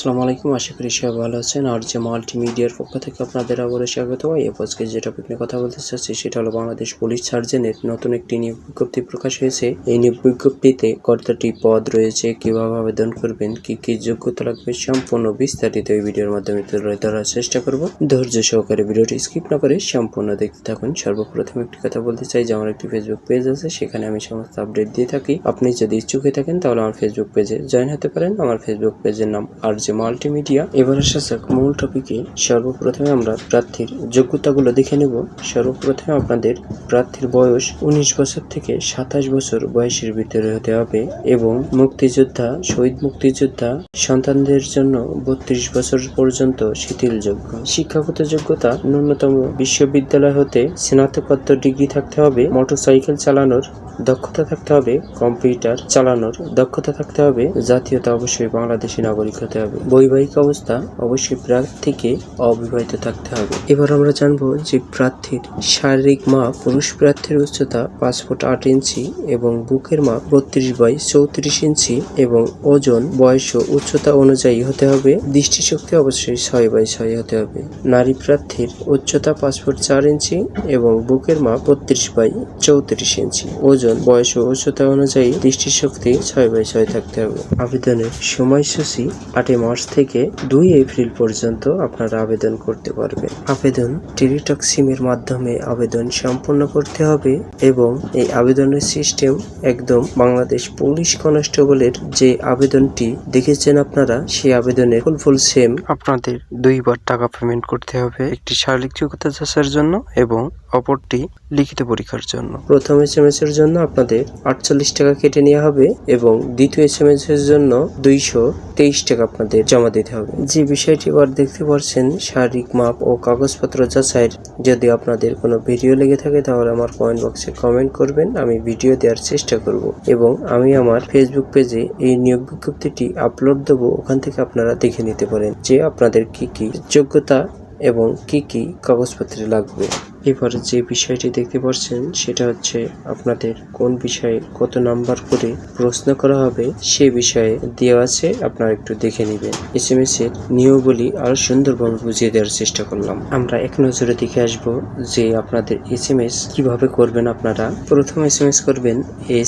আসসালামু আলাইকুম, আশা করি সবাই ভালো আছেন। আর যে মাল্টিমিডিয়ার পক্ষ থেকে আপনাদের আবারও স্বাগত। আজকে যে টপিক নিয়ে কথা বলতে চাচ্ছি সেটা হলো বাংলাদেশ পুলিশ সার্জনের নতুন একটি নিয়োগ বিজ্ঞপ্তি প্রকাশ হয়েছে। এই নিয়োগ বিজ্ঞপ্তিতে কতটি পদ রয়েছে, কিভাবে আবেদন করবেন, কি কি যোগ্যতা লাগবে, সম্পূর্ণ বিস্তারিত এই ভিডিওর মাধ্যমে তুলে ধরার চেষ্টা করব। ধৈর্য সহকারে ভিডিওটি স্কিপ না করে সম্পূর্ণ দেখতে থাকুন। সর্বপ্রথম একটি কথা বলতে চাই যে আমার একটি ফেসবুক পেজ আছে, সেখানে আমি সমস্ত আপডেট দিয়ে থাকি। আপনি যদি ইচ্ছুক হয়ে থাকেন তাহলে আমার ফেসবুক পেজে জয়েন হতে পারেন। আমার ফেসবুক পেজের নাম আর যে মাল্টিমিডিয়া। এবার আসা যাক মূল টপিকে। সর্বপ্রথমে আমরা প্রার্থীর যোগ্যতাগুলো দেখে নেব। সর্বপ্রথমে আপনাদের প্রার্থীর বয়স 19 বছর থেকে 27 বছর বয়সের ভিতরে হতে হবে এবং মুক্তিযোদ্ধা, শহীদ মুক্তিযোদ্ধা সন্তানদের জন্য 32 বছর পর্যন্ত শিথিলযোগ্য। শিক্ষাগত যোগ্যতা ন্যূনতম বিশ্ববিদ্যালয় হতে স্নাতকোত্তর ডিগ্রি থাকতে হবে। মোটরসাইকেল চালানোর দক্ষতা থাকতে হবে, কম্পিউটার চালানোর দক্ষতা থাকতে হবে, জাতীয়তা অবশ্যই বাংলাদেশী নাগরিক হতে হবে। বৈবাহিক অবস্থা অবশ্যই প্রার্থীকে অবিবাহিত থাকতে হবে। এবার আমরা জানবো যে প্রার্থীর শারীরিক মাপ। পুরুষ প্রার্থীর উচ্চতা 5 ফুট 8 ইঞ্চি এবং বুকের মাপ 32/34 ইঞ্চি এবং ওজন, বয়স ও উচ্চতা অনুযায়ী হতে হবে। দৃষ্টিশক্তি অবশ্যই 6/6 হতে হবে। নারী প্রার্থীর উচ্চতা 5 ফুট 4 ইঞ্চি এবং বুকের মাপ 32/34 ইঞ্চি, ওজন, বয়স ও উচ্চতা অনুযায়ী দৃষ্টিশক্তি 6/6 থাকতে হবে। আবেদনের সময়সূচি 8 মার্চ থেকে 2 এপ্রিল পর্যন্ত আপনারা আবেদন করতে পারবেন। আবেদন টেলিটক সিমের মাধ্যমে আবেদন সম্পন্ন করতে হবে এবং এই আবেদনের সিস্টেম একদম বাংলাদেশ পুলিশ কনস্টেবলের যে আবেদনটি দেখেছেন আপনারা, সেই আবেদনের ফুল সেম। আপনাদের 2 বার টাকা পেমেন্ট করতে হবে, একটি শারীরিক যোগ্যতা যাচাইয়ের জন্য এবং অপরটি লিখিত পরীক্ষার জন্য। প্রথম SMS এর জন্য আপনাদের 48 টাকা কেটে নেওয়া হবে এবং দ্বিতীয় SMS এর জন্য 223 টাকা আপনাদের জমা দিতে হবে। যে বিষয়টি এবার দেখতে পাচ্ছেন শারীরিক মাপ ও কাগজপত্র যাচাইয়ের, যদি আপনাদের কোনো ভিডিও লেগে থাকে তাহলে আমার কমেন্ট বক্সে কমেন্ট করবেন, আমি ভিডিও দেওয়ার চেষ্টা করব এবং আমি আমার ফেসবুক পেজে এই নিয়োগ বিজ্ঞপ্তিটি আপলোড দেবো, ওখান থেকে আপনারা দেখে নিতে পারেন যে আপনাদের কি কি যোগ্যতা এবং কি কি কাগজপত্র লাগবে। এবার যে বিষয়টি দেখতে পাচ্ছেন সেটা হচ্ছে আপনাদের কোন বিষয়ে কত নাম্বার করে প্রশ্ন করা হবে সে বিষয়ে দেওয়া আছে, আপনারা একটু দেখে নেবেন। SMS এর নিয়মাবলী আরো সুন্দরভাবে বুঝিয়ে দেওয়ার চেষ্টা করলাম। আমরা এক নজরে দেখে আসবো যে আপনাদের SMS কিভাবে করবেন। আপনারা প্রথম SMS করবেন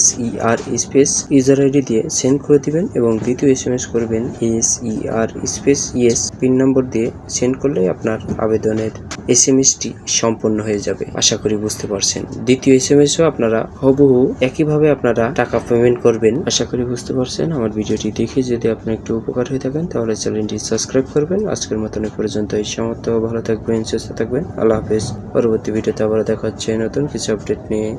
SER স্পেস ইউজার আইডি দিয়ে সেন্ড করে দিবেন এবং দ্বিতীয় SMS করবেন SER স্পেস ইয়েস পিন নম্বর দিয়ে সেন্ড করলে আপনার আবেদনের SMS-টি সম্পূর্ণ হয়ে যাবে। আশা করি বুঝতে পারছেন। দ্বিতীয় SMS-ও আপনারা হুবহু একইভাবে আপনারা টাকা পেমেন্ট করবেন। আশা করি বুঝতে পারছেন। আমার ভিডিওটি দেখে যদি আপনার একটু উপকার হয়ে থাকেন তাহলে চ্যানেলটি সাবস্ক্রাইব করবেন। আজকের মতন এ পর্যন্ত। এই সমাপ্ত। ভালো থাকবেন, সুস্থ থাকবেন। আল্লাহ হাফেজ। পরবর্তী ভিডিওতে আবার দেখা হচ্ছে নতুন কিছু আপডেট নিয়ে।